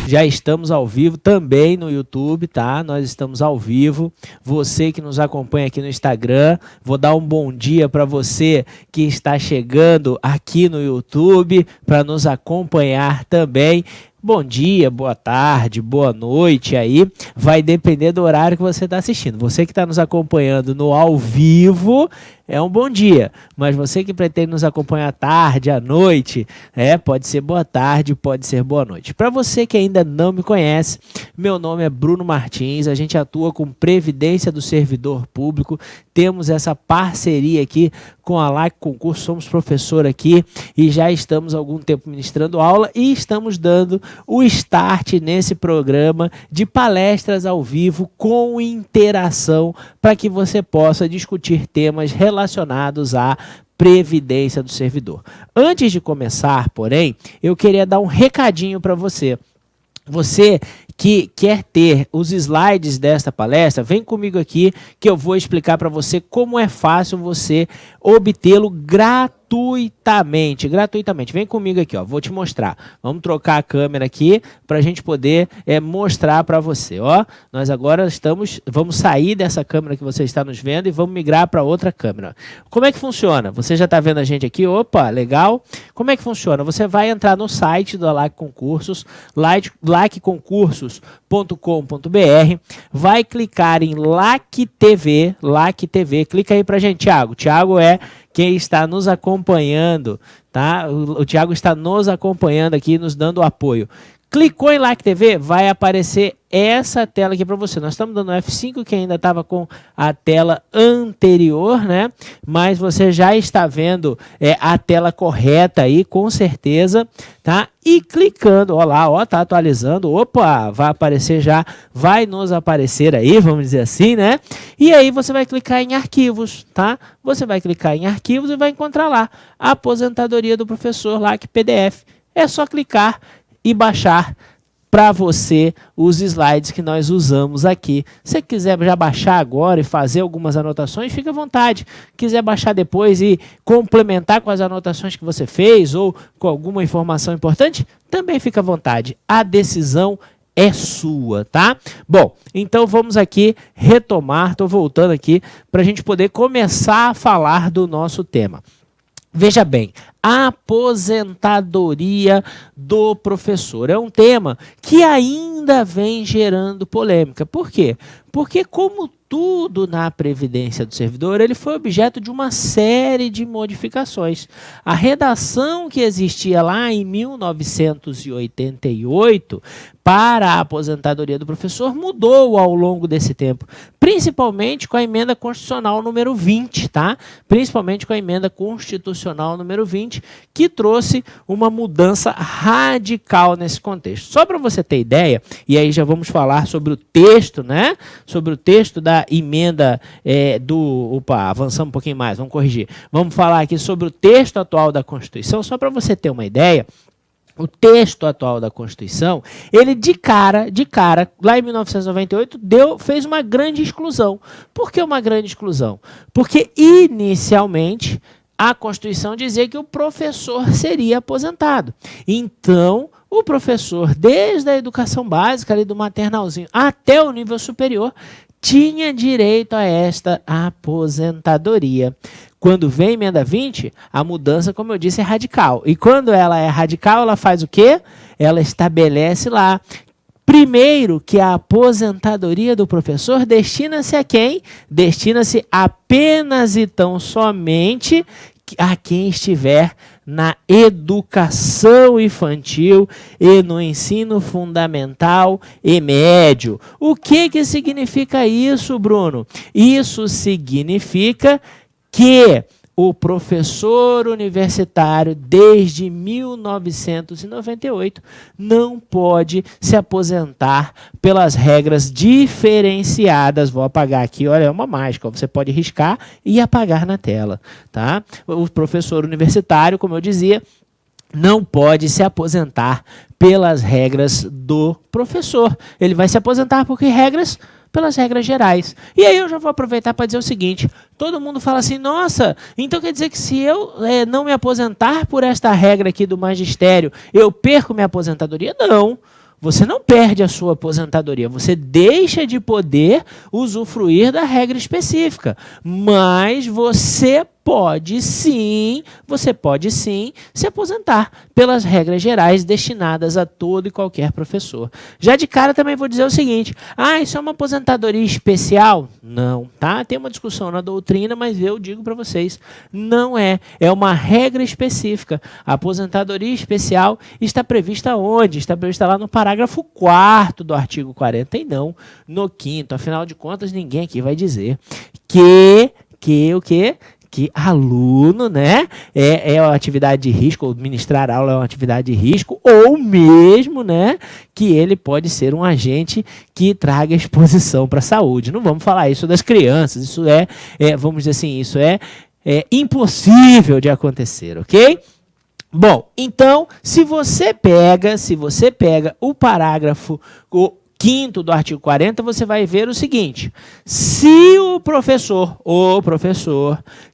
Já estamos ao vivo também no YouTube, tá? Nós estamos ao vivo. Você que nos acompanha aqui no Instagram, vou dar um bom dia para você que está chegando aqui no YouTube para nos acompanhar também. Bom dia, boa tarde, boa noite aí, vai depender do horário que você está assistindo. Você que está nos acompanhando no ao vivo, é um bom dia, mas você que pretende nos acompanhar à tarde, à noite, pode ser boa tarde, pode ser boa noite. Para você que ainda não me conhece, meu nome é Bruno Martins, a gente atua com Previdência do Servidor Público, temos essa parceria aqui com a LAC Concurso, somos professor aqui e já estamos há algum tempo ministrando aula e estamos dando o start nesse programa de palestras ao vivo com interação para que você possa discutir temas relacionados à Previdência do Servidor. Antes de começar, porém, eu queria dar um recadinho para você. Você que quer ter os slides desta palestra, vem comigo aqui que eu vou explicar para você como é fácil você obtê-lo gratuitamente. Vem comigo aqui, ó, vou te mostrar. Vamos trocar a câmera aqui para a gente poder mostrar para você. Ó. Nós agora vamos sair dessa câmera que você está nos vendo e vamos migrar para outra câmera. Como é que funciona? Você já está vendo a gente aqui? Opa, legal. Como é que funciona? Você vai entrar no site da LAC Concursos, lacconcursos.com.br, vai clicar em LAC TV, clica aí para a gente, Thiago. Thiago é quem está nos acompanhando, tá? O Thiago está nos acompanhando aqui, nos dando apoio. Clicou em LAC TV, vai aparecer essa tela aqui para você. Nós estamos dando F5, que ainda estava com a tela anterior, né? Mas você já está vendo a tela correta aí, com certeza, tá? E clicando, ó lá, ó, tá atualizando. Opa, vai aparecer já, vai nos aparecer aí, vamos dizer assim, né? E aí você vai clicar em arquivos, tá? Você vai clicar em arquivos e vai encontrar lá a aposentadoria do professor LAC PDF. É só clicar e baixar para você os slides que nós usamos aqui. Se você quiser já baixar agora e fazer algumas anotações, fica à vontade. Quiser baixar depois e complementar com as anotações que você fez ou com alguma informação importante, também fica à vontade. A decisão é sua, tá? Bom, então vamos aqui retomar, estou voltando aqui para a gente poder começar a falar do nosso tema. Veja bem, a aposentadoria do professor é um tema que ainda vem gerando polêmica. Por quê? Porque, como tudo na Previdência do Servidor, ele foi objeto de uma série de modificações. A redação que existia lá em 1988 para a aposentadoria do professor mudou ao longo desse tempo, principalmente com a emenda constitucional número 20, tá? Principalmente com a emenda constitucional número 20, que trouxe uma mudança radical nesse contexto. Só para você ter ideia, e aí já vamos falar sobre o texto, né? Sobre o texto da emenda avançamos um pouquinho mais, vamos corrigir. Vamos falar aqui sobre o texto atual da Constituição, só para você ter uma ideia. O texto atual da Constituição, ele de cara, lá em 1998, fez uma grande exclusão. Por que uma grande exclusão? Porque, inicialmente, a Constituição dizia que o professor seria aposentado. Então, o professor, desde a educação básica, ali do maternalzinho até o nível superior, tinha direito a esta aposentadoria. Quando vem a emenda 20, a mudança, como eu disse, é radical. E quando ela é radical, ela faz o quê? Ela estabelece lá, primeiro, que a aposentadoria do professor destina-se a quem? Destina-se apenas e tão somente a quem estiver na educação infantil e no ensino fundamental e médio. O que significa isso, Bruno? Isso significa que o professor universitário, desde 1998, não pode se aposentar pelas regras diferenciadas. Vou apagar aqui, olha, é uma mágica. Você pode riscar e apagar na tela, tá? O professor universitário, como eu dizia, não pode se aposentar pelas regras do professor. Ele vai se aposentar por que regras? Pelas regras gerais. E aí eu já vou aproveitar para dizer o seguinte, todo mundo fala assim, nossa, então quer dizer que se eu não me aposentar por esta regra aqui do magistério, eu perco minha aposentadoria? Não. você não perde a sua aposentadoria, você deixa de poder usufruir da regra específica, mas você pode sim se aposentar pelas regras gerais destinadas a todo e qualquer professor. Já de cara também vou dizer o seguinte, isso é uma aposentadoria especial? Não, tá? Tem uma discussão na doutrina, mas eu digo para vocês, não é. É uma regra específica. A aposentadoria especial está prevista onde? Está prevista lá no parágrafo 4º do artigo 40 e não no 5º. Afinal de contas, ninguém aqui vai dizer que o quê? Que aluno, né, é uma atividade de risco, ou ministrar aula é uma atividade de risco, ou mesmo, né, que ele pode ser um agente que traga exposição para a saúde. Não vamos falar isso das crianças, isso vamos dizer assim, isso é impossível de acontecer, ok? Bom, então, se você pega o parágrafo 5º do artigo 40, você vai ver o seguinte, se o professor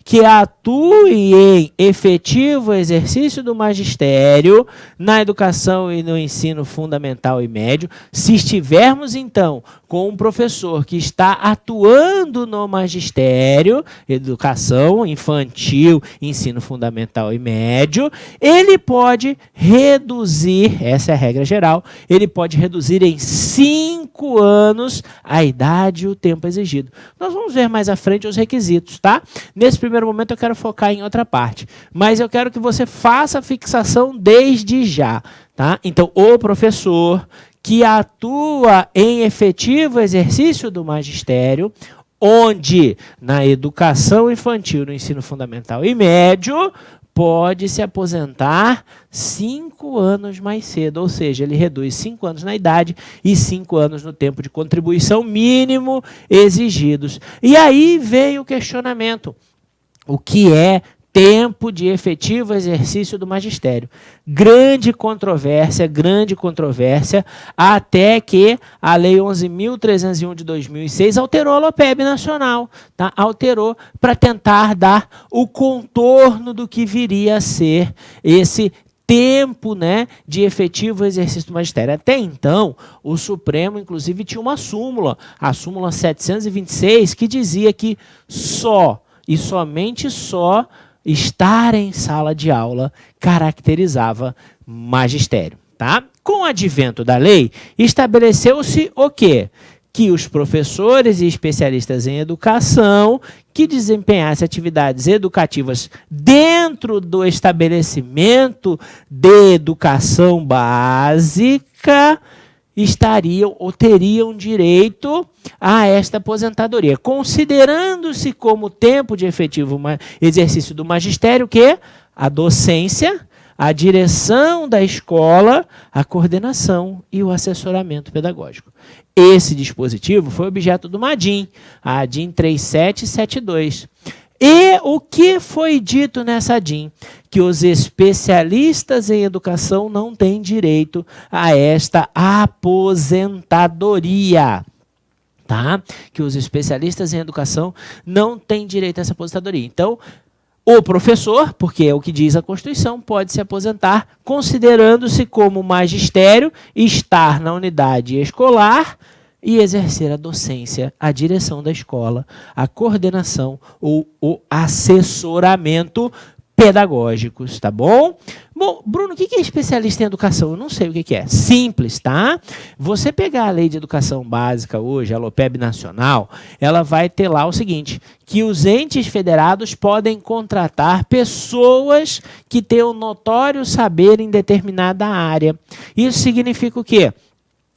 que atue em efetivo exercício do magistério na educação e no ensino fundamental e médio, se estivermos então com um professor que está atuando no magistério, educação infantil, ensino fundamental e médio, ele pode reduzir, essa é a regra geral, ele pode reduzir em 5 anos a idade e o tempo exigido. Nós vamos ver mais à frente os requisitos, tá? Nesse primeiro momento eu quero focar em outra parte, mas eu quero que você faça a fixação desde já, tá? Então, o professor que atua em efetivo exercício do magistério, onde na educação infantil, no ensino fundamental e médio, pode se aposentar 5 anos mais cedo, ou seja, ele reduz 5 anos na idade e 5 anos no tempo de contribuição mínimo exigidos. E aí veio o questionamento, o que é tempo de efetivo exercício do magistério? Grande controvérsia, até que a Lei 11.301 de 2006 alterou a LOPEB nacional, tá? Alterou para tentar dar o contorno do que viria a ser esse tempo, né, de efetivo exercício do magistério. Até então, o Supremo, inclusive, tinha uma súmula, a súmula 726, que dizia que só e somente só estar em sala de aula caracterizava magistério, tá? Com o advento da lei, estabeleceu-se o quê? Que os professores e especialistas em educação que desempenhassem atividades educativas dentro do estabelecimento de educação básica estariam ou teriam direito a esta aposentadoria, considerando-se como tempo de efetivo exercício do magistério que a docência, a direção da escola, a coordenação e o assessoramento pedagógico. Esse dispositivo foi objeto do MADIM, a ADIM 3772. E o que foi dito nessa ADIM? Que os especialistas em educação não têm direito a esta aposentadoria. Tá? Que os especialistas em educação não têm direito a essa aposentadoria. Então, o professor, porque é o que diz a Constituição, pode se aposentar considerando-se como magistério, estar na unidade escolar e exercer a docência, a direção da escola, a coordenação ou o assessoramento pedagógicos, tá bom? Bom, Bruno, o que é especialista em educação? Eu não sei o que é. Simples, tá? Você pegar a Lei de Educação Básica hoje, a LOPEB nacional, ela vai ter lá o seguinte, que os entes federados podem contratar pessoas que tenham notório saber em determinada área. Isso significa o quê?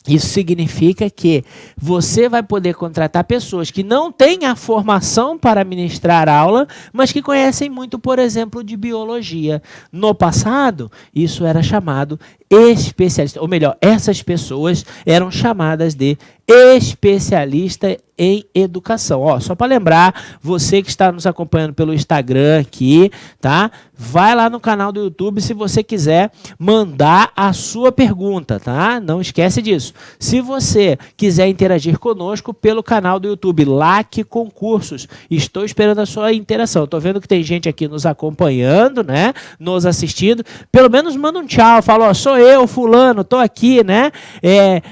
Isso significa que você vai poder contratar pessoas que não têm a formação para ministrar aula, mas que conhecem muito, por exemplo, de biologia. No passado, isso era chamado especialista, ou melhor, essas pessoas eram chamadas de especialista em educação. Ó, só para lembrar, você que está nos acompanhando pelo Instagram aqui, tá? Vai lá no canal do YouTube se você quiser mandar a sua pergunta, tá? Não esquece disso. Se você quiser interagir conosco pelo canal do YouTube, LAC Concursos, estou esperando a sua interação. Estou vendo que tem gente aqui nos acompanhando, né? Nos assistindo. Pelo menos manda um tchau, fala, ó, sou eu, fulano, tô aqui, né?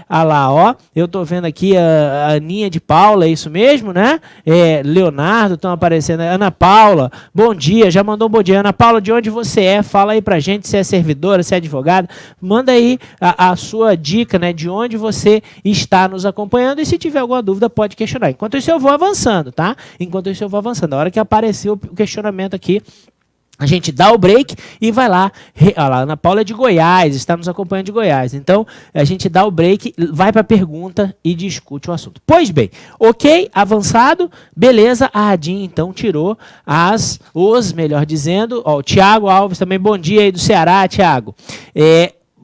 Ah lá, ó, eu tô vendo aqui a Aninha de Paula, é isso mesmo, né? Leonardo, estão aparecendo. Ana Paula, bom dia, já mandou um bom dia. Ana Paula, de onde você é? Fala aí pra gente se é servidora, se é advogada. Manda aí a sua dica, né? De onde você está nos acompanhando e se tiver alguma dúvida pode questionar. Enquanto isso eu vou avançando, tá? Enquanto isso eu vou avançando. A hora que apareceu o questionamento aqui, a gente dá o break e vai lá. Olha lá, Ana Paula é de Goiás, está nos acompanhando de Goiás. Então, a gente dá o break, vai para a pergunta e discute o assunto. Pois bem, ok, avançado, beleza. A Adin, então, tirou melhor dizendo, ó, o Tiago Alves também, bom dia aí do Ceará, Tiago.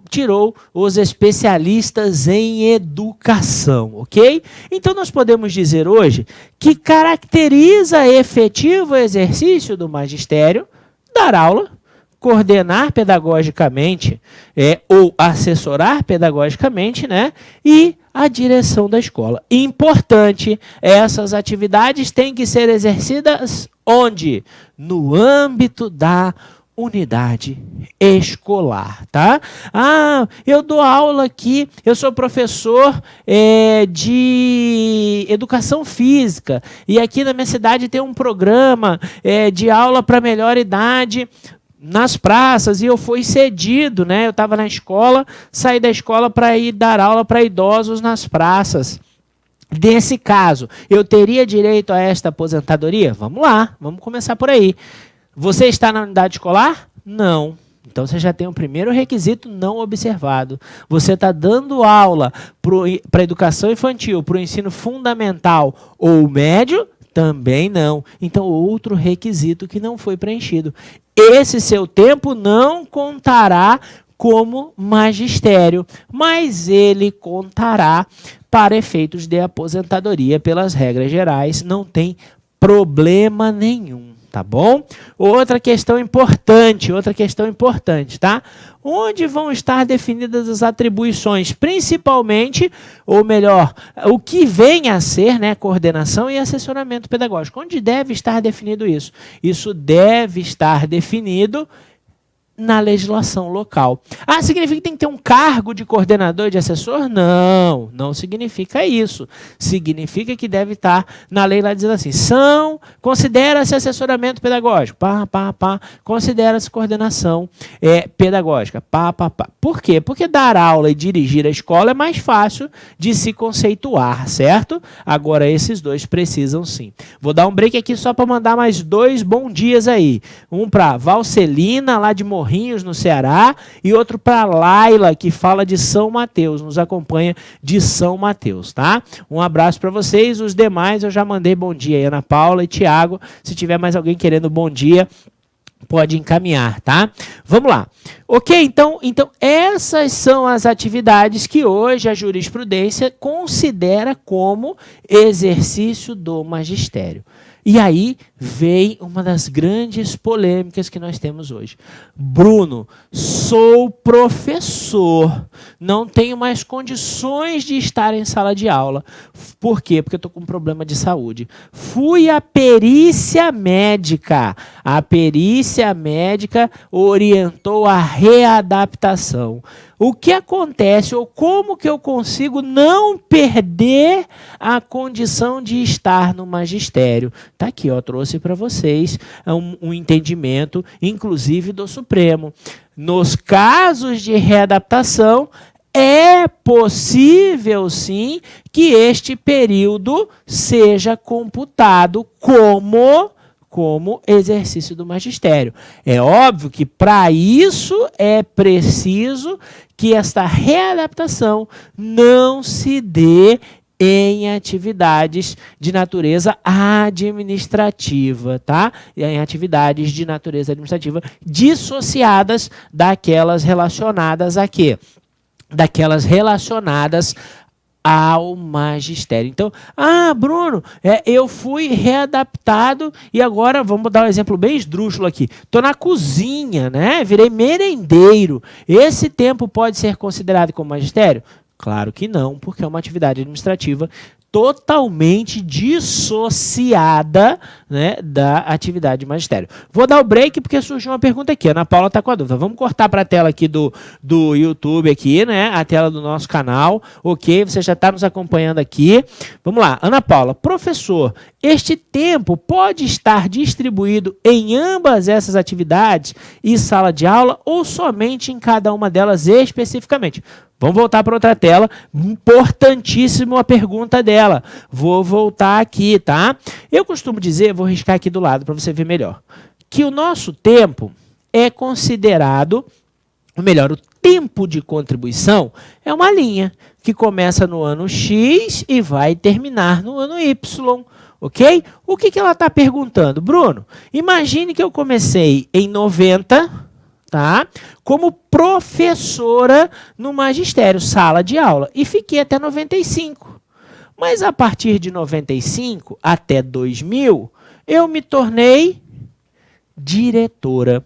Tirou os especialistas em educação, ok? Então, nós podemos dizer hoje que caracteriza efetivo exercício do magistério dar aula, coordenar pedagogicamente ou assessorar pedagogicamente, né? E a direção da escola. Importante, essas atividades têm que ser exercidas onde? No âmbito da unidade escolar, tá? Ah, eu dou aula aqui, eu sou professor de educação física e aqui na minha cidade tem um programa de aula para melhor idade nas praças e eu fui cedido, né? Eu estava na escola, saí da escola para ir dar aula para idosos nas praças. Nesse caso, eu teria direito a esta aposentadoria? Vamos lá, vamos começar por aí. Você está na unidade escolar? Não. Então, você já tem o primeiro requisito não observado. Você está dando aula para a educação infantil, para o ensino fundamental ou médio? Também não. Então, outro requisito que não foi preenchido. Esse seu tempo não contará como magistério, mas ele contará para efeitos de aposentadoria pelas regras gerais. Não tem problema nenhum. Tá bom? Outra questão importante, tá? Onde vão estar definidas as atribuições, principalmente, ou melhor, o que vem a ser, né, coordenação e assessoramento pedagógico. Onde deve estar definido isso? Isso deve estar definido na legislação local. Ah, significa que tem que ter um cargo de coordenador e de assessor? Não, não significa isso. Significa que deve estar na lei lá dizendo assim, considera-se assessoramento pedagógico, considera-se coordenação pedagógica, Por quê? Porque dar aula e dirigir a escola é mais fácil de se conceituar, certo? Agora, esses dois precisam sim. Vou dar um break aqui só para mandar mais 2 bom dias aí. Um para Valcelina, lá de Morrinhos, no Ceará, e outro para Laila, que fala de São Mateus, nos acompanha de São Mateus, tá? Um abraço para vocês, os demais eu já mandei bom dia aí, Ana Paula e Tiago, se tiver mais alguém querendo bom dia, pode encaminhar, tá? Vamos lá. Ok, então essas são as atividades que hoje a jurisprudência considera como exercício do magistério. E aí vem uma das grandes polêmicas que nós temos hoje. Bruno, sou professor, não tenho mais condições de estar em sala de aula. Por quê? Porque eu estou com um problema de saúde. Fui à perícia médica. A perícia médica orientou a readaptação. O que acontece ou como que eu consigo não perder a condição de estar no magistério? Está aqui, ó, trouxe para vocês um entendimento, inclusive do Supremo. Nos casos de readaptação, é possível, sim, que este período seja computado como exercício do magistério. É óbvio que para isso é preciso que esta readaptação não se dê em atividades de natureza administrativa, tá? Em atividades de natureza administrativa dissociadas daquelas relacionadas a quê? Daquelas relacionadas ao magistério. Então, Bruno, eu fui readaptado e agora, vamos dar um exemplo bem esdrúxulo aqui, estou na cozinha, né? Virei merendeiro. Esse tempo pode ser considerado como magistério? Claro que não, porque é uma atividade administrativa totalmente dissociada, né, da atividade de magistério. Vou dar o break porque surgiu uma pergunta aqui. A Ana Paula está com a dúvida. Vamos cortar para a tela aqui do YouTube, aqui, né, a tela do nosso canal. Ok, você já está nos acompanhando aqui. Vamos lá. Ana Paula, professor, este tempo pode estar distribuído em ambas essas atividades e sala de aula ou somente em cada uma delas especificamente? Vamos voltar para outra tela. Importantíssimo a pergunta dela. Vou voltar aqui, tá? Eu costumo dizer, vou riscar aqui do lado para você ver melhor, que o nosso tempo é considerado, ou melhor, o tempo de contribuição é uma linha que começa no ano X e vai terminar no ano Y. Ok? O que ela está perguntando? Bruno, imagine que eu comecei em 90... tá? Como professora no magistério, sala de aula, e fiquei até 95. Mas a partir de 95 até 2000, eu me tornei diretora.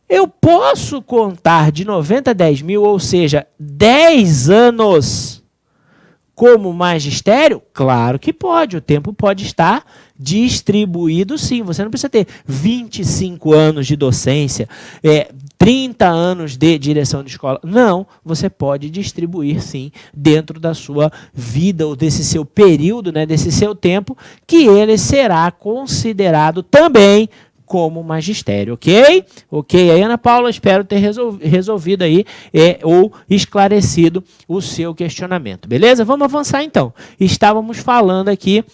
Eu posso contar de 90 a 10 mil, ou seja, 10 anos como magistério? Claro que pode, o tempo pode estar distribuído sim. Você não precisa ter 25 anos de docência, 30 anos de direção de escola. Não, você pode distribuir sim dentro da sua vida ou desse seu período, né, desse seu tempo, que ele será considerado também como magistério, ok? Ok, aí, Ana Paula, espero ter resolvido aí ou esclarecido o seu questionamento, beleza? Vamos avançar então. Estávamos falando aqui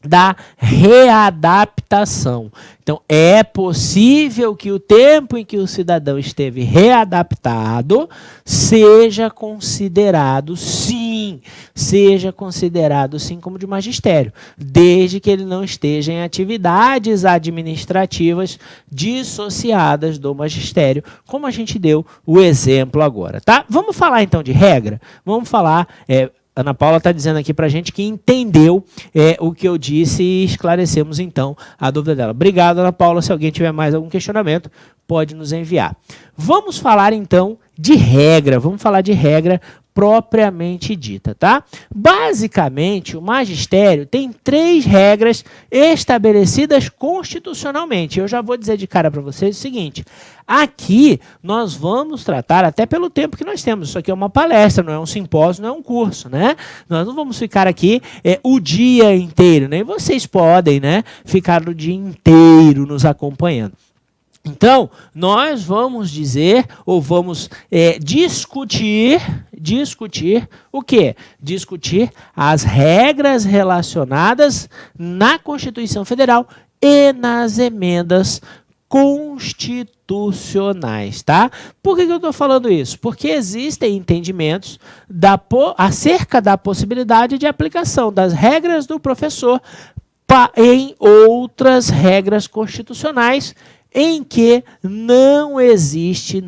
da readaptação. Então, é possível que o tempo em que o cidadão esteve readaptado seja considerado, sim, como de magistério, desde que ele não esteja em atividades administrativas dissociadas do magistério, como a gente deu o exemplo agora, tá? Vamos falar então de regra? Vamos falar... Ana Paula está dizendo aqui para a gente que entendeu o que eu disse e esclarecemos, então, a dúvida dela. Obrigado, Ana Paula. Se alguém tiver mais algum questionamento, pode nos enviar. Vamos falar, então, de regra. Vamos falar de regra propriamente dita, tá? Basicamente, o magistério tem 3 regras estabelecidas constitucionalmente. Eu já vou dizer de cara para vocês o seguinte: aqui nós vamos tratar, até pelo tempo que nós temos, isso aqui é uma palestra, não é um simpósio, não é um curso, né? Nós não vamos ficar aqui o dia inteiro, nem vocês podem, né, ficar o dia inteiro nos acompanhando. Então, nós vamos dizer, ou vamos discutir o quê? Discutir as regras relacionadas na Constituição Federal e nas emendas constitucionais, tá? Por que eu estou falando isso? Porque existem entendimentos acerca da possibilidade de aplicação das regras do professor em outras regras constitucionais em que não existe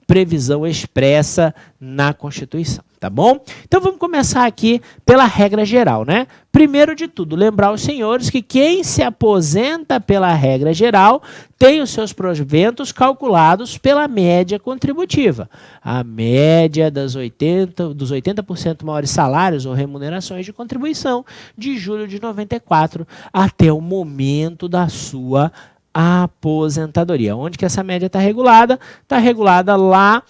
previsão expressa na Constituição, tá bom? Então vamos começar aqui pela regra geral, né? Primeiro de tudo, lembrar os senhores que quem se aposenta pela regra geral tem os seus proventos calculados pela média contributiva. A média dos 80% maiores salários ou remunerações de contribuição de julho de 94 até o momento da sua aposentadoria. Onde que essa média está regulada? Está regulada lá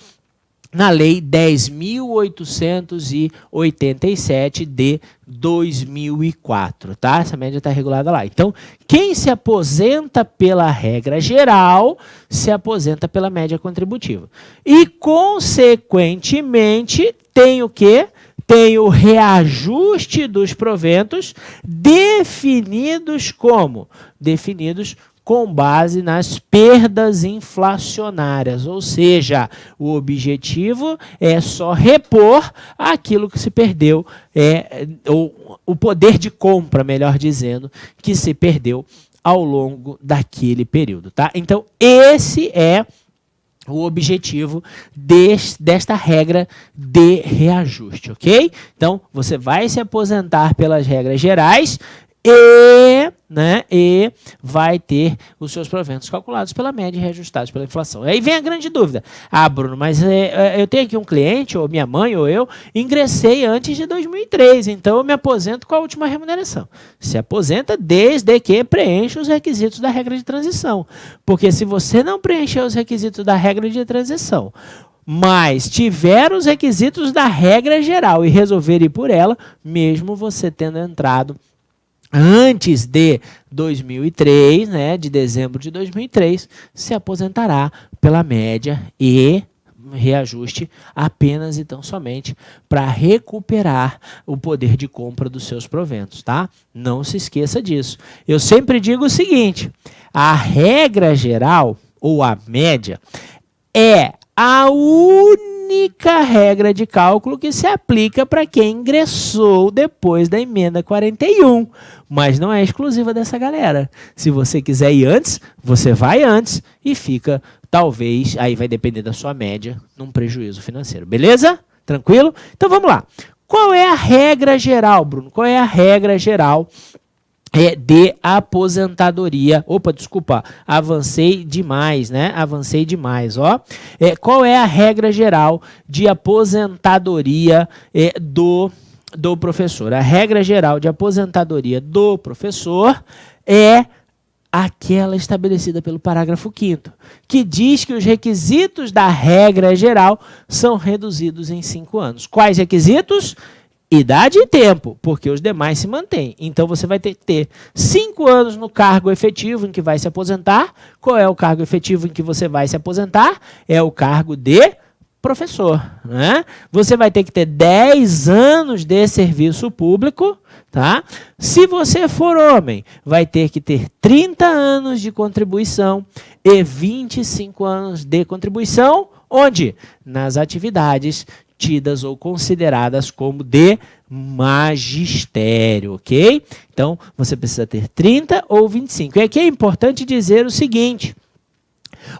na Lei 10.887 de 2004, tá? Essa média está regulada lá. Então, quem se aposenta pela regra geral, se aposenta pela média contributiva. E, consequentemente, tem o quê? Tem o reajuste dos proventos definidos como? Definidos com base nas perdas inflacionárias, ou seja, o objetivo é só repor aquilo que se perdeu, o poder de compra, melhor dizendo, que se perdeu ao longo daquele período, tá? Então, esse é o objetivo desta regra de reajuste, ok? Então, você vai se aposentar pelas regras gerais e vai ter os seus proventos calculados pela média e reajustados pela inflação. Aí vem a grande dúvida. Ah, Bruno, mas eu tenho aqui um cliente, ou minha mãe, ou eu, ingressei antes de 2003, então eu me aposento com a última remuneração. Se aposenta desde que preencha os requisitos da regra de transição. Porque se você não preencher os requisitos da regra de transição, mas tiver os requisitos da regra geral e resolver ir por ela, mesmo você tendo entrado antes de 2003, né, de dezembro de 2003, se aposentará pela média e reajuste apenas e tão somente para recuperar o poder de compra dos seus proventos, tá? Não se esqueça disso. Eu sempre digo o seguinte, a regra geral ou a média é a única regra de cálculo que se aplica para quem ingressou depois da emenda 41, mas não é exclusiva dessa galera. Se você quiser ir antes, você vai antes e fica, talvez, aí vai depender da sua média, num prejuízo financeiro. Beleza? Tranquilo? Então vamos lá. Qual é a regra geral, Bruno? Qual é a regra geral de aposentadoria? Opa, desculpa, avancei demais, né? Avancei demais, ó. Qual é a regra geral de aposentadoria do professor? A regra geral de aposentadoria do professor é aquela estabelecida pelo parágrafo 5º, que diz que os requisitos da regra geral são reduzidos em 5 anos. Quais requisitos? Idade e tempo, porque os demais se mantêm. Então, você vai ter que ter 5 anos no cargo efetivo em que vai se aposentar. Qual é o cargo efetivo em que você vai se aposentar? É o cargo de professor, né? Você vai ter que ter 10 anos de serviço público, tá? Se você for homem, vai ter que ter 30 anos de contribuição e 25 anos de contribuição, onde? Nas atividades tidas ou consideradas como de magistério, ok? Então, você precisa ter 30 ou 25. E aqui é importante dizer o seguinte,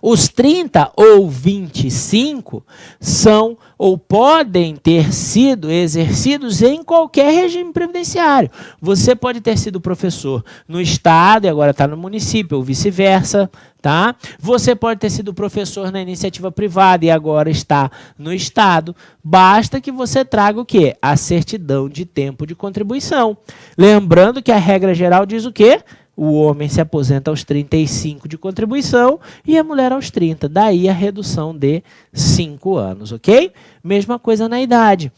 os 30 ou 25 são ou podem ter sido exercidos em qualquer regime previdenciário. Você pode ter sido professor no estado e agora está no município, ou vice-versa, tá? Você pode ter sido professor na iniciativa privada e agora está no estado. Basta que você traga o quê? A certidão de tempo de contribuição. Lembrando que a regra geral diz o quê? O homem se aposenta aos 35 de contribuição e a mulher aos 30. Daí a redução de 5 anos, ok? Mesma coisa na idade.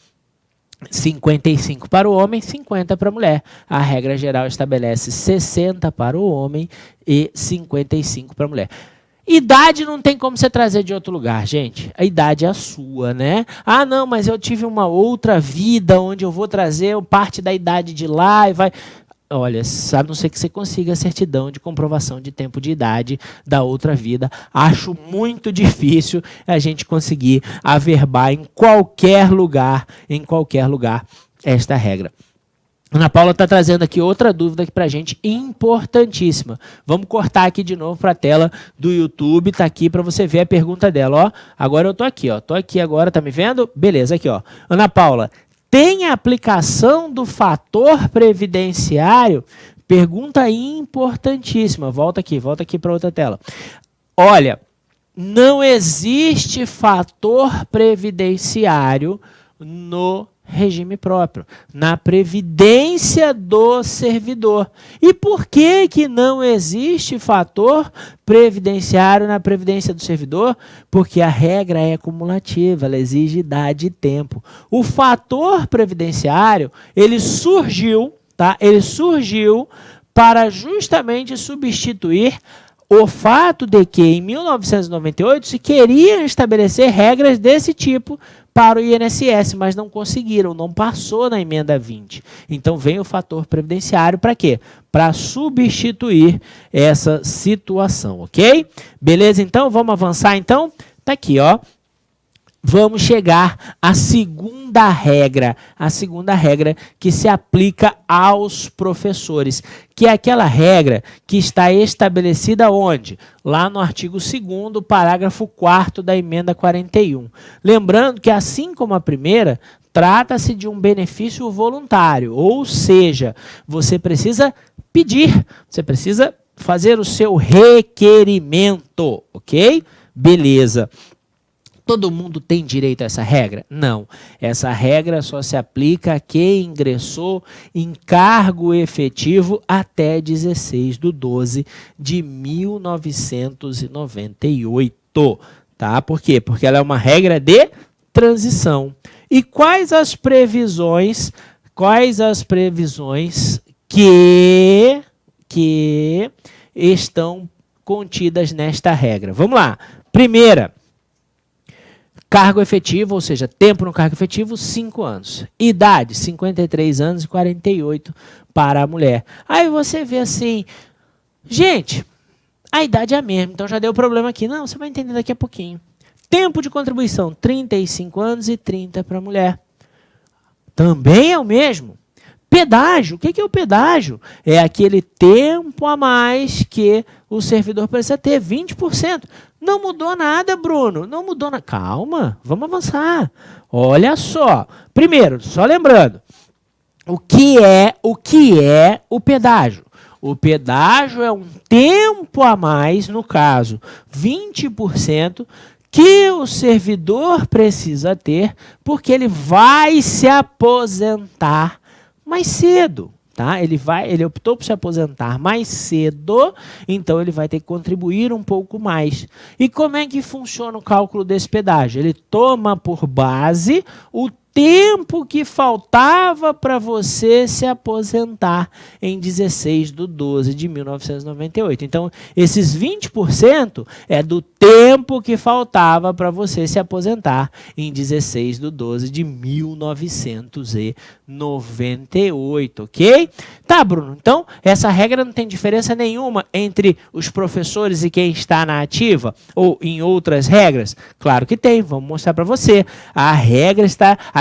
55 para o homem, 50 para a mulher. A regra geral estabelece 60 para o homem e 55 para a mulher. Idade não tem como você trazer de outro lugar, gente. A idade é a sua, né? Ah, não, mas eu tive uma outra vida onde eu vou trazer parte da idade de lá e vai... Olha, a não ser que você consiga a certidão de comprovação de tempo de idade da outra vida. Acho muito difícil a gente conseguir averbar em qualquer lugar esta regra. Ana Paula está trazendo aqui outra dúvida para a gente, importantíssima. Vamos cortar aqui de novo para a tela do YouTube, está aqui para você ver a pergunta dela. Ó, agora eu estou aqui, estou aqui agora, tá me vendo? Beleza, aqui, ó. Ana Paula, tem aplicação do fator previdenciário? Pergunta importantíssima. Volta aqui para outra tela. Olha, não existe fator previdenciário no regime próprio, na previdência do servidor. E por que não existe fator previdenciário na previdência do servidor? Porque a regra é cumulativa, ela exige idade e tempo. O fator previdenciário, ele surgiu, tá? Ele surgiu para justamente substituir o fato de que em 1998 se queria estabelecer regras desse tipo para o INSS, mas não conseguiram, não passou na emenda 20. Então vem o fator previdenciário para quê? Para substituir essa situação, ok? Beleza, então? Vamos avançar então? Tá aqui, ó. vamos chegar à segunda regra que se aplica aos professores, que é aquela regra que está estabelecida onde? Lá no artigo 2º, parágrafo 4º da emenda 41. Lembrando que, assim como a primeira, trata-se de um benefício voluntário, ou seja, você precisa pedir, você precisa fazer o seu requerimento, ok? Beleza. Todo mundo tem direito a essa regra? Não. Essa regra só se aplica a quem ingressou em cargo efetivo até 16/12/1998. Tá? Por quê? Porque ela é uma regra de transição. E quais as previsões que estão contidas nesta regra? Vamos lá. Primeira, cargo efetivo, ou seja, tempo no cargo efetivo, 5 anos. Idade, 53 anos e 48 para a mulher. Aí você vê assim, gente, a idade é a mesma, então já deu problema aqui. Não, você vai entender daqui a pouquinho. Tempo de contribuição, 35 anos e 30 para a mulher. Também é o mesmo. Pedágio, o que é o pedágio? É aquele tempo a mais que o servidor precisa ter, 20%. Não mudou nada, Bruno, não mudou nada. Calma, vamos avançar. Olha só. Primeiro, só lembrando, o que é o pedágio? O pedágio é um tempo a mais, no caso, 20%, que o servidor precisa ter, porque ele vai se aposentar mais cedo, tá? Ele optou por se aposentar mais cedo, então ele vai ter que contribuir um pouco mais. E como é que funciona o cálculo desse pedágio? Ele toma por base o tempo que faltava para você se aposentar em 16/12/1998. Então, esses 20% é do tempo que faltava para você se aposentar em 16/12/1998, ok? Tá, Bruno? Então, essa regra não tem diferença nenhuma entre os professores e quem está na ativa ou em outras regras? Claro que tem, vamos mostrar para você. A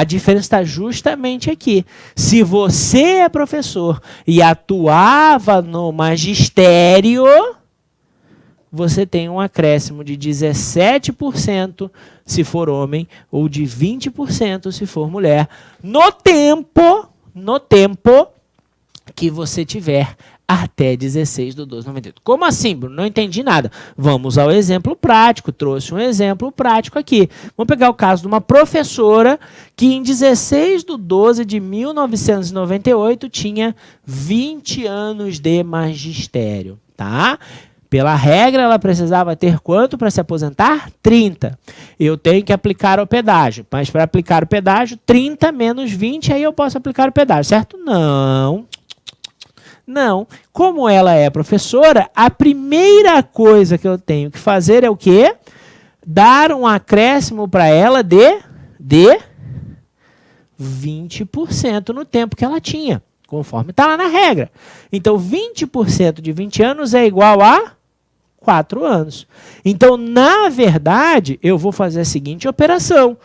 diferença está justamente aqui. Se você é professor e atuava no magistério, você tem um acréscimo de 17% se for homem ou de 20% se for mulher, no tempo que você tiver até 16/12/98. Como assim, Bruno? Não entendi nada. Vamos ao exemplo prático. Trouxe um exemplo prático aqui. Vamos pegar o caso de uma professora que em 16/12/1998 tinha 20 anos de magistério, tá? Pela regra, ela precisava ter quanto para se aposentar? 30. Eu tenho que aplicar o pedágio. Mas para aplicar o pedágio, 30 menos 20, aí eu posso aplicar o pedágio, certo? Não. Não. Como ela é professora, a primeira coisa que eu tenho que fazer é o quê? Dar um acréscimo para ela de 20% no tempo que ela tinha, conforme está lá na regra. Então, 20% de 20 anos é igual a 4 anos. Então, na verdade, eu vou fazer a seguinte operação.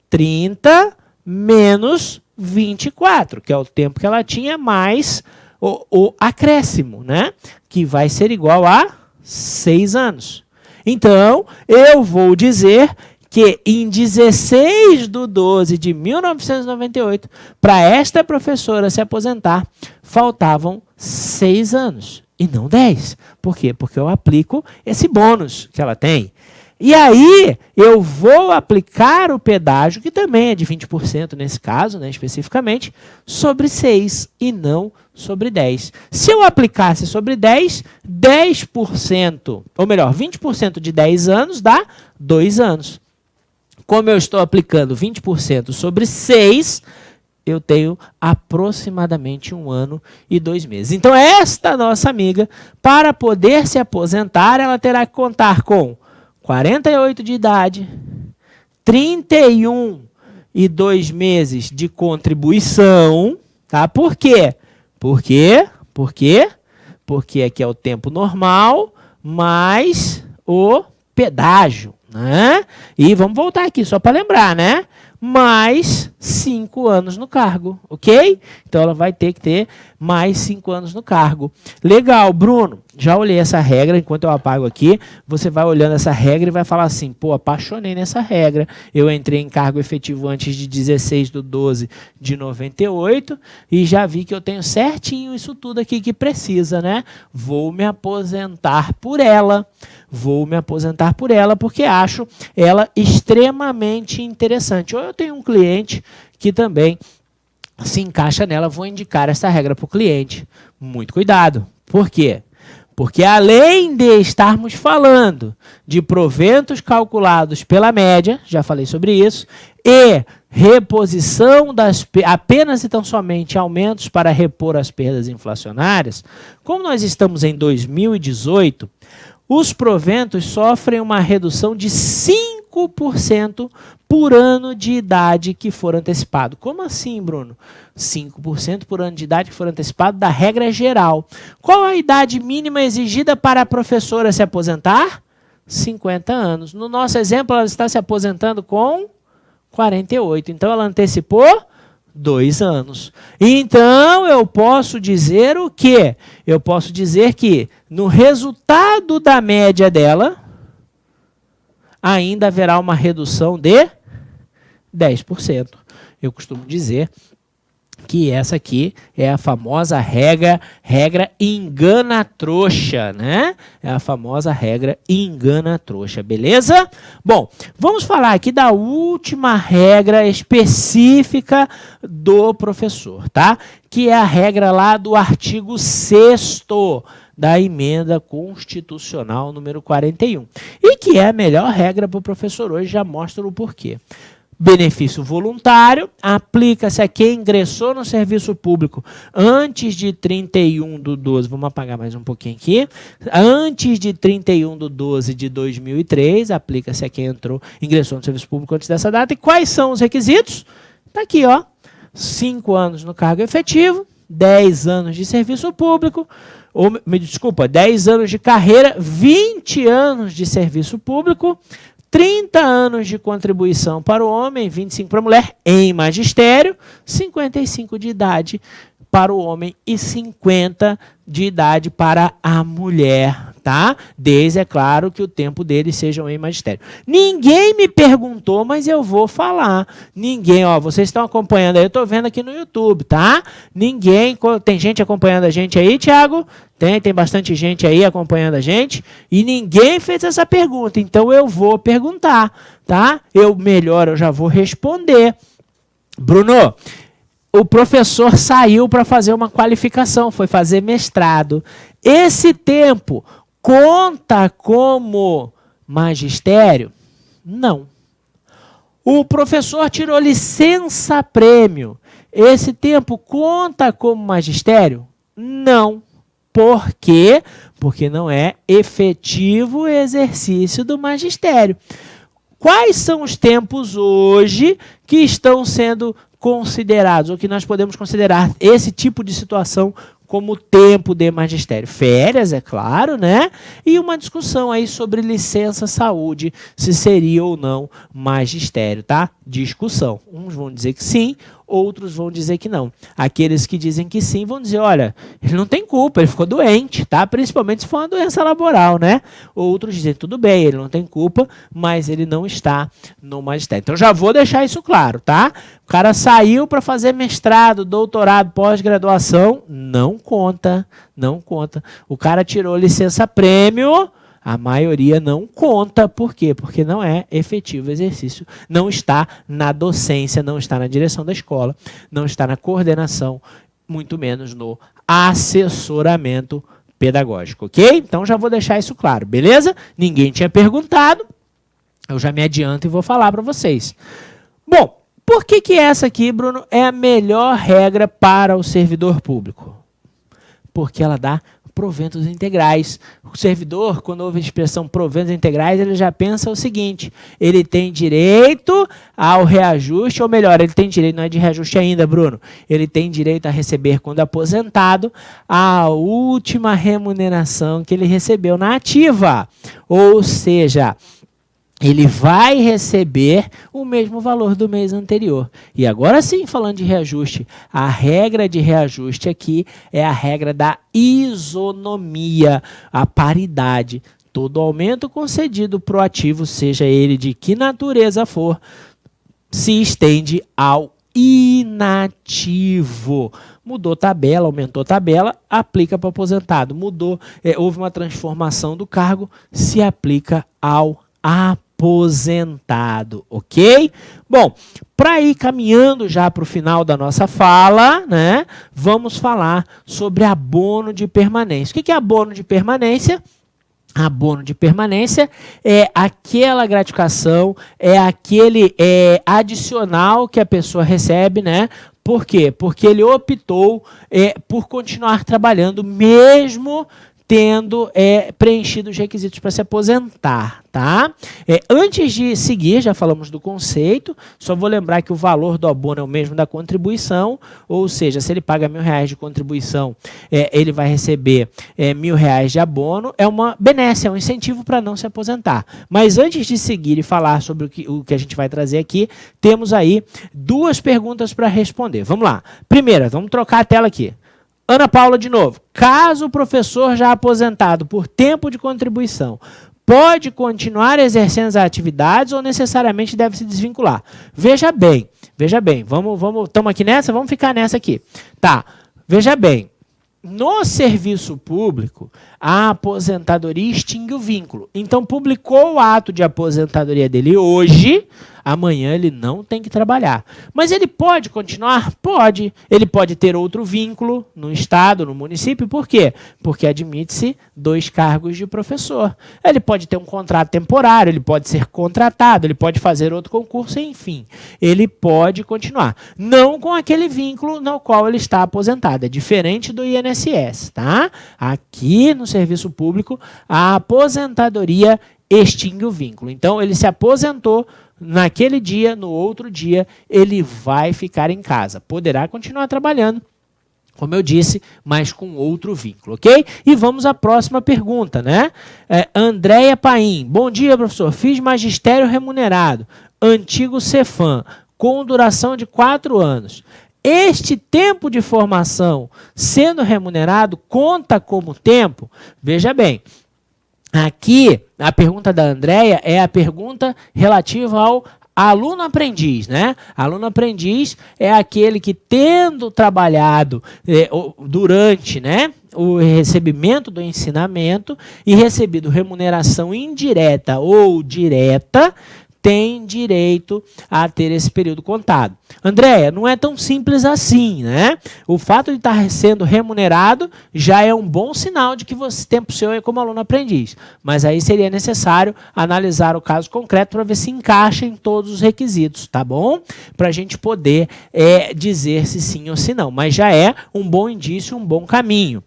30 menos 24, que é o tempo que ela tinha, mais o acréscimo, né? Que vai ser igual a 6 anos. Então, eu vou dizer que em 16/12/1998, para esta professora se aposentar, faltavam 6 anos e não 10. Por quê? Porque eu aplico esse bônus que ela tem. E aí, eu vou aplicar o pedágio, que também é de 20% nesse caso, né, especificamente, sobre 6 e não sobre 10. Se eu aplicasse sobre 10, 10%, ou melhor, 20% de 10 anos dá 2 anos. Como eu estou aplicando 20% sobre 6, eu tenho aproximadamente 1 ano e 2 meses. Então, esta nossa amiga, para poder se aposentar, ela terá que contar com 48 de idade, 31 e 2 meses de contribuição, tá? Por quê? Por quê? Porque aqui é o tempo normal mais o pedágio, né? E vamos voltar aqui, só para lembrar, né? Mais 5 anos no cargo, ok? Então, ela vai ter que ter mais 5 anos no cargo. Legal, Bruno, já olhei essa regra, enquanto eu apago aqui, você vai olhando essa regra e vai falar assim, pô, apaixonei nessa regra, eu entrei em cargo efetivo antes de 16/12/98 e já vi que eu tenho certinho isso tudo aqui que precisa, né? Vou me aposentar por ela. Vou me aposentar por ela porque acho ela extremamente interessante. Ou eu tenho um cliente que também se encaixa nela, vou indicar essa regra para o cliente. Muito cuidado. Por quê? Porque além de estarmos falando de proventos calculados pela média, já falei sobre isso, e reposição apenas e tão somente aumentos para repor as perdas inflacionárias, como nós estamos em 2018, os proventos sofrem uma redução de 5% por ano de idade que for antecipado. Como assim, Bruno? 5% por ano de idade que for antecipado da regra geral. Qual a idade mínima exigida para a professora se aposentar? 50 anos. No nosso exemplo, ela está se aposentando com 48. Então, ela antecipou 2 anos. Então, eu posso dizer o quê? Eu posso dizer que, no resultado da média dela, ainda haverá uma redução de 10%. Eu costumo dizer que essa aqui é a famosa regra engana-trouxa, né? É a famosa regra engana-trouxa, beleza? Bom, vamos falar aqui da última regra específica do professor, tá? Que é a regra lá do artigo 6º da emenda constitucional número 41. E que é a melhor regra para o professor hoje, já mostro o porquê. Benefício voluntário aplica-se a quem ingressou no serviço público antes de 31/12, vamos apagar mais um pouquinho aqui, antes de 31/12/2003, aplica-se a quem ingressou no serviço público antes dessa data. E quais são os requisitos? Está aqui, ó, 5 anos no cargo efetivo, 10 anos de serviço público, 10 anos de carreira, 20 anos de serviço público, 30 anos de contribuição para o homem, 25 para a mulher, em magistério, 55 de idade para o homem e 50 de idade para a mulher, tá? Desde, é claro, que o tempo deles sejam em magistério. Ninguém me perguntou, mas eu vou falar. Ninguém, ó, vocês estão acompanhando aí, eu estou vendo aqui no YouTube, tá? Ninguém, tem gente acompanhando a gente aí, Thiago? Tem bastante gente aí acompanhando a gente e ninguém fez essa pergunta, então eu vou perguntar, tá? Eu já vou responder. Bruno, o professor saiu para fazer uma qualificação, foi fazer mestrado. Esse tempo conta como magistério? Não. O professor tirou licença-prêmio. Esse tempo conta como magistério? Não. Por quê? Porque não é efetivo exercício do magistério. Quais são os tempos hoje que estão sendo considerados, ou que nós podemos considerar esse tipo de situação como tempo de magistério? Férias, é claro, né? E uma discussão aí sobre licença saúde, se seria ou não magistério, tá? Discussão. Uns vão dizer que sim, outros vão dizer que não. Aqueles que dizem que sim vão dizer, olha, ele não tem culpa, ele ficou doente, tá? Principalmente se for uma doença laboral, né? Outros dizem, tudo bem, ele não tem culpa, mas ele não está no magistério. Então, já vou deixar isso claro, tá? O cara saiu para fazer mestrado, doutorado, pós-graduação, não conta, não conta. O cara tirou licença-prêmio, a maioria não conta. Por quê? Porque não é efetivo exercício, não está na docência, não está na direção da escola, não está na coordenação, muito menos no assessoramento pedagógico, ok? Então já vou deixar isso claro, beleza? Ninguém tinha perguntado, eu já me adianto e vou falar para vocês. Bom, por que essa aqui, Bruno, é a melhor regra para o servidor público? Porque ela dá proventos integrais. O servidor, quando ouve a expressão proventos integrais, ele já pensa o seguinte, ele tem direito ao reajuste, ou melhor, ele tem direito, não é de reajuste ainda, Bruno, ele tem direito a receber, quando aposentado, a última remuneração que ele recebeu na ativa. Ou seja, ele vai receber o mesmo valor do mês anterior. E agora sim, falando de reajuste, a regra de reajuste aqui é a regra da isonomia, a paridade. Todo aumento concedido para o ativo, seja ele de que natureza for, se estende ao inativo. Mudou tabela, aumentou tabela, aplica para o aposentado. Mudou, houve uma transformação do cargo, se aplica ao aposentado, ok? Bom, para ir caminhando já para o final da nossa fala, né, vamos falar sobre abono de permanência. O que é abono de permanência? Abono de permanência é aquela gratificação, é aquele adicional que a pessoa recebe, né? Por quê? Porque ele optou por continuar trabalhando mesmo tendo preenchido os requisitos para se aposentar, tá? Antes de seguir, já falamos do conceito, só vou lembrar que o valor do abono é o mesmo da contribuição, ou seja, se ele paga R$1.000 de contribuição, ele vai receber R$1.000 de abono, é uma benesse, é um incentivo para não se aposentar. Mas antes de seguir e falar sobre o que a gente vai trazer aqui, temos aí duas perguntas para responder. Vamos lá. Primeira, vamos trocar a tela aqui. Ana Paula de novo. Caso o professor já aposentado por tempo de contribuição pode continuar exercendo as atividades ou necessariamente deve se desvincular? Veja bem, estamos aqui nessa? Vamos ficar nessa aqui. Tá, veja bem, no serviço público, a aposentadoria extingue o vínculo. Então, publicou o ato de aposentadoria dele hoje, amanhã ele não tem que trabalhar. Mas ele pode continuar? Pode. Ele pode ter outro vínculo no estado, no município. Por quê? Porque admite-se 2 cargos de professor. Ele pode ter um contrato temporário, ele pode ser contratado, ele pode fazer outro concurso, enfim. Ele pode continuar. Não com aquele vínculo no qual ele está aposentado. É diferente do INSS, tá? Aqui no serviço público, a aposentadoria extingue o vínculo. Então, ele se aposentou naquele dia, no outro dia, ele vai ficar em casa. Poderá continuar trabalhando, como eu disse, mas com outro vínculo, ok? E vamos à próxima pergunta, né? Andréia Paim. Bom dia, professor. Fiz magistério remunerado, antigo Cefam, com duração de 4 anos. Este tempo de formação sendo remunerado conta como tempo? Veja bem, aqui a pergunta da Andréia é a pergunta relativa ao aluno-aprendiz, né? Aluno-aprendiz é aquele que, tendo trabalhado durante, né, o recebimento do ensinamento e recebido remuneração indireta ou direta, tem direito a ter esse período contado. Andréia, não é tão simples assim, né? O fato de estar sendo remunerado já é um bom sinal de que você tempo seu é como aluno aprendiz. Mas aí seria necessário analisar o caso concreto para ver se encaixa em todos os requisitos, tá bom? Para a gente poder dizer se sim ou se não. Mas já é um bom indício, um bom caminho.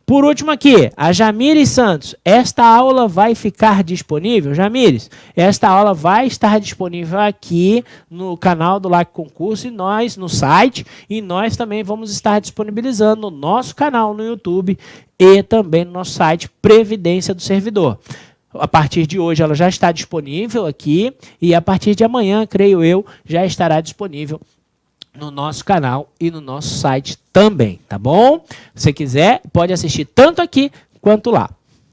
Por último aqui, a Jamires Santos. Esta aula vai ficar disponível? Jamires, esta aula vai estar disponível aqui no canal do LAC Concurso e nós, no site, e nós também vamos estar disponibilizando no nosso canal no YouTube e também no nosso site Previdência do Servidor. A partir de hoje ela já está disponível aqui e a partir de amanhã, creio eu, já estará disponível no nosso canal e no nosso site também, tá bom? Se você quiser, pode assistir tanto aqui quanto lá.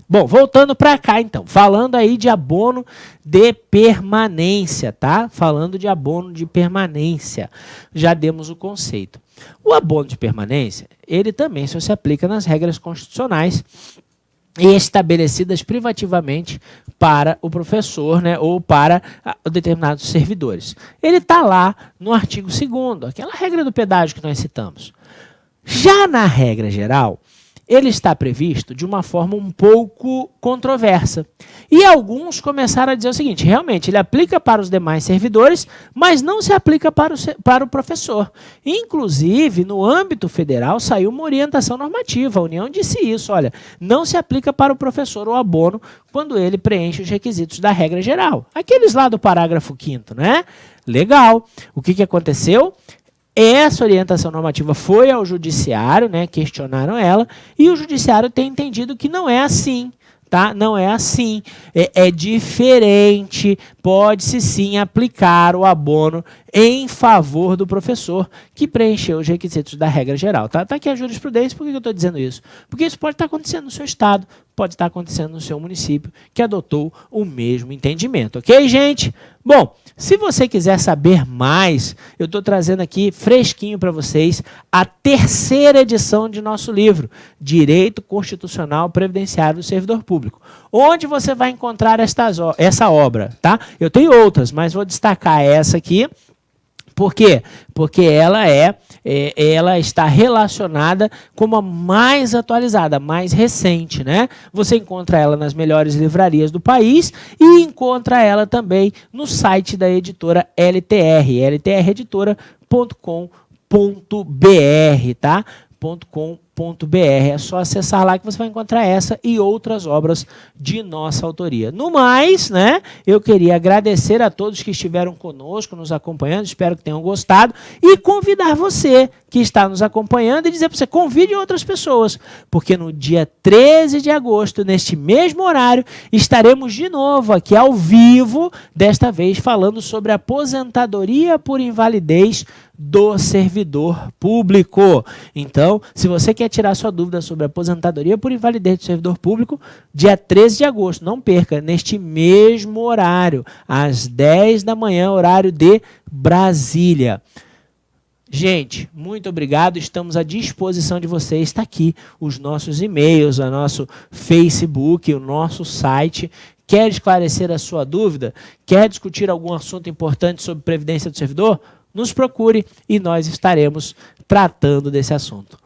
Bom, voltando para cá então, falando aí de abono de permanência, tá? Falando de abono de permanência, já demos o conceito. O abono de permanência, ele também só se aplica nas regras constitucionais estabelecidas privativamente para o professor, né, ou para determinados servidores. Ele está lá no artigo 2º, aquela regra do pedágio que nós citamos. Já na regra geral, ele está previsto de uma forma um pouco controversa. E alguns começaram a dizer o seguinte, realmente, ele aplica para os demais servidores, mas não se aplica para o professor. Inclusive, no âmbito federal, saiu uma orientação normativa. A União disse isso, olha, não se aplica para o professor o abono quando ele preenche os requisitos da regra geral. Aqueles lá do parágrafo 5º, né? Legal. O que aconteceu? Essa orientação normativa foi ao judiciário, né, questionaram ela, e o judiciário tem entendido que não é assim, tá? Não é assim, é diferente, pode-se sim aplicar o abono em favor do professor que preencheu os requisitos da regra geral. Tá aqui a jurisprudência. Por que eu estou dizendo isso? Porque isso pode estar acontecendo no seu estado, pode estar acontecendo no seu município que adotou o mesmo entendimento. Ok, gente? Bom, se você quiser saber mais, eu estou trazendo aqui fresquinho para vocês a 3ª edição de nosso livro, Direito Constitucional Previdenciário do Servidor Público. Onde você vai encontrar essa obra, tá? Eu tenho outras, mas vou destacar essa aqui. Por quê? Porque ela está relacionada como a mais atualizada, a mais recente, né? Você encontra ela nas melhores livrarias do país e encontra ela também no site da editora LTR, ltreditora.com.br, tá? .com.br. É só acessar lá que você vai encontrar essa e outras obras de nossa autoria. No mais, né, eu queria agradecer a todos que estiveram conosco, nos acompanhando, espero que tenham gostado, e convidar você que está nos acompanhando e dizer para você, convide outras pessoas, porque no dia 13 de agosto, neste mesmo horário, estaremos de novo aqui ao vivo, desta vez falando sobre aposentadoria por invalidez do servidor público. Então, se você quer tirar sua dúvida sobre aposentadoria por invalidez do servidor público, dia 13 de agosto, não perca, neste mesmo horário, às 10 da manhã, horário de Brasília. Gente, muito obrigado, estamos à disposição de vocês, está aqui os nossos e-mails, o nosso Facebook, o nosso site. Quer esclarecer a sua dúvida? Quer discutir algum assunto importante sobre previdência do servidor? Nos procure e nós estaremos tratando desse assunto.